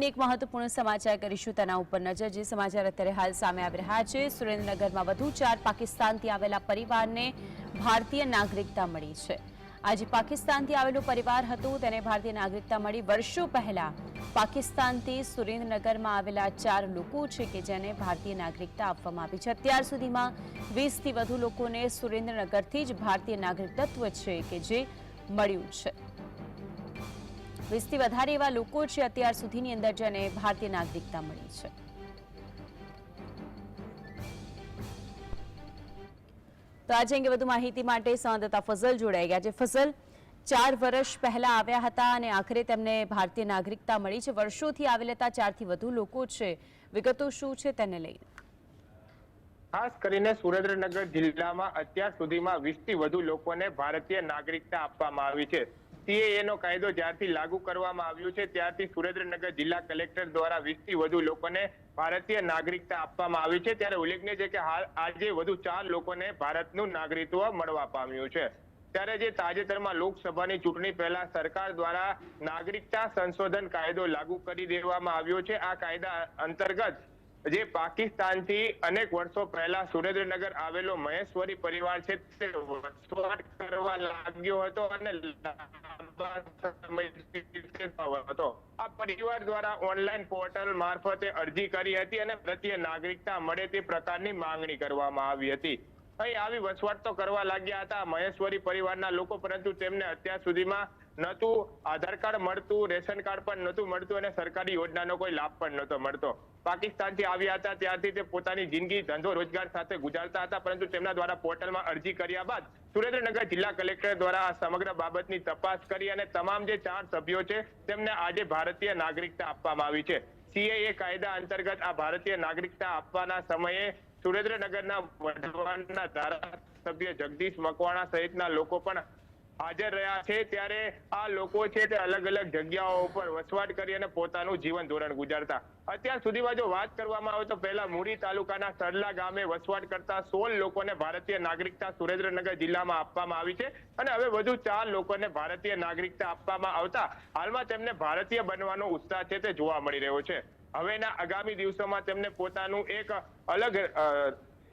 એક મહત્વપૂર્ણ સમાચાર કરીશું તેના ઉપર નજર। જે સમાચાર અત્યારે હાલ સામે આવી રહ્યા છે, સુરેન્દ્રનગરમાં વધુ 4 પાકિસ્તાનથી આવેલા પરિવારને ભારતીય નાગરિકતા મળી છે। આજે પાકિસ્તાનથી આવેલો પરિવાર હતો તેને ભારતીય નાગરિકતા મળી। વર્ષો પહેલા પાકિસ્તાનથી સુરેન્દ્રનગરમાં આવેલા 4 લોકો છે કે જેને ભારતીય નાગરિકતા આપવામાં આવી છે। અત્યાર સુધીમાં 20થી વધુ લોકોને સુરેન્દ્રનગરથી જ ભારતીય નાગરિકત્વ છે કે જે મળ્યું છે। 20થી વધારે એવા લોકો છે અત્યાર સુધીની અંદર જેને ભારતીય નાગરિકતા મળી છે। તો આજે અંગે વધુ માહિતી માટે સંવાદદાતા ફઝલ જોડાઈ ગયા છે। ફઝલ, 4 વર્ષ પહેલા આવ્યા હતા અને આખરે તેમને ભારતીય નાગરિકતા મળી છે। વર્ષોથી આવેલા 4થી વધુ લોકો છે, વિગતો શું છે તેને લઈને? ખાસ કરીને સુરેન્દ્રનગર જિલ્લામાં અત્યાર સુધીમાં 20થી વધુ લોકોને ભારતીય નાગરિકતા આપવામાં આવી છે। સીએએ નો કાયદો જ્યારથી લાગુ કરવામાં આવ્યો છે ત્યારથી સુરેન્દ્રનગર જિલ્લા કલેક્ટર દ્વારા 20થી વધુ લોકોને ભારતીય નાગરિકતા આપવામાં આવી છે। ત્યારે ઉલ્લેખનીય છે કે હાલ આજે વધુ 4 લોકોને ભારતનું નાગરિકત્વ મળવા પામ્યું છે। ત્યારે જે તાજેતરમાં લોકસભાની ચૂંટણી પહેલા સરકાર દ્વારા નાગરિકતા સંશોધન કાયદો લાગુ કરી દેવામાં આવ્યો છે। આ કાયદા અંતર્ગત જે પાકિસ્તાનથી અનેક વર્ષો પહેલા સુરેન્દ્રનગર આવેલો મહેશ્વરી પરિવાર છે તે વસવાટ કરવા લાગ્યો હતો અને આ પરિવાર દ્વારા ઓનલાઈન પોર્ટલ મારફતે અરજી કરી હતી અને ભારતીય નાગરિકતા મળે તે પ્રકારની માંગણી કરવામાં આવી હતી। અહીં આવી વસવાટ તો કરવા લાગ્યા હતા મહેશ્વરી પરિવારના લોકો, પરંતુ તેમને અત્યાર સુધીમાં નહોતું આધાર કાર્ડ મળતું, રેશન કાર્ડ પણ નહોતું મળતું અને સરકારી યોજનાનો કોઈ લાભ પણ નહોતો મળતો। પાકિસ્તાનથી આવ્યા હતા ત્યારથી તે પોતાની જિંદગી ધંધો રોજગાર સાથે ગુજારતા હતા, પરંતુ તેમના દ્વારા પોર્ટલમાં અરજી કર્યા બાદ સુરેન્દ્રનગર જિલ્લા કલેક્ટર દ્વારા આ સમગ્ર બાબતની તપાસ કરી અને તમામ જે 4 સભ્યો છે તેમને આજે ભારતીય નાગરિકતા આપવામાં આવી છે। સીએએ કાયદા અંતર્ગત આ ભારતીય નાગરિકતા આપવાના સમયે સુરેન્દ્રનગરના વઢવાણના ધારાસભ્ય જગદીશ મકવાણા સહિતના લોકો પણ હાજર રહ્યા છે। ત્યારે આ લોકો છે તે અલગ અલગ જગ્યાઓ ઉપર વસવાટ કરી અને પોતાનું જીવન ધોરણ ગુજારતા। અત્યાર સુધીમાં જો વાત કરવામાં આવે તો પહેલા મૂળી તાલુકાના સરલા ગામે વસવાટ કરતા 16 લોકોને ભારતીય નાગરિકતા સુરેન્દ્રનગર જિલ્લામાં આપવામાં આવી છે અને હવે વધુ 4 લોકોને ભારતીય નાગરિકતા આપવામાં આવતા હાલમાં તેમને ભારતીય બનવાનો ઉત્સાહ છે તે જોવા મળી રહ્યો છે। હવેના આગામી દિવસોમાં તેમને પોતાનું એક અલગ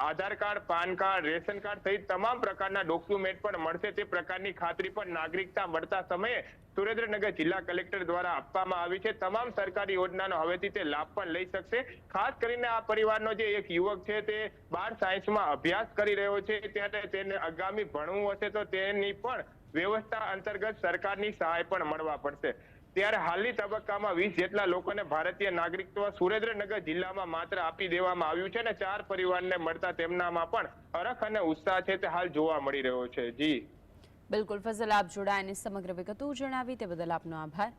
Aadhaar card, PAN card, ration card સહિત તમામ પ્રકારના ડોક્યુમેન્ટ પણ મળશે તે પ્રકારની ખાતરી પણ નાગરિકતા મળતા સમયે સુરેન્દ્રનગર જિલ્લા કલેક્ટર દ્વારા આપવામાં આવી છે। તમામ સરકારી યોજનાનો હવેથી તે લાભ પણ લઈ શકશે। ખાસ કરીને આ પરિવારનો જે એક યુવક છે તે 12 સાયન્સમાં અભ્યાસ કરી રહ્યો છે, ત્યારે તેને આગામી ભણવું હશે તો તેની પણ વ્યવસ્થા અંતર્ગત સરકારની સહાય પણ મળવા પડશે। ત્યારે હાલની તબક્કામાં 20 જેટલા લોકોને ભારતીય નાગરિકત્વ સુરેન્દ્રનગર જિલ્લામાં માત્ર આપી દેવામાં આવ્યું છે અને 4 પરિવારને મળતા તેમનામાં પણ હરખ અને ઉત્સાહ છે તે હાલ જોવા મળી રહ્યો છે। જી બિલકુલ ફઝલ, આપ જોડાઈને સમગ્ર વિગતો જણાવી તે બદલ આપનો આભાર।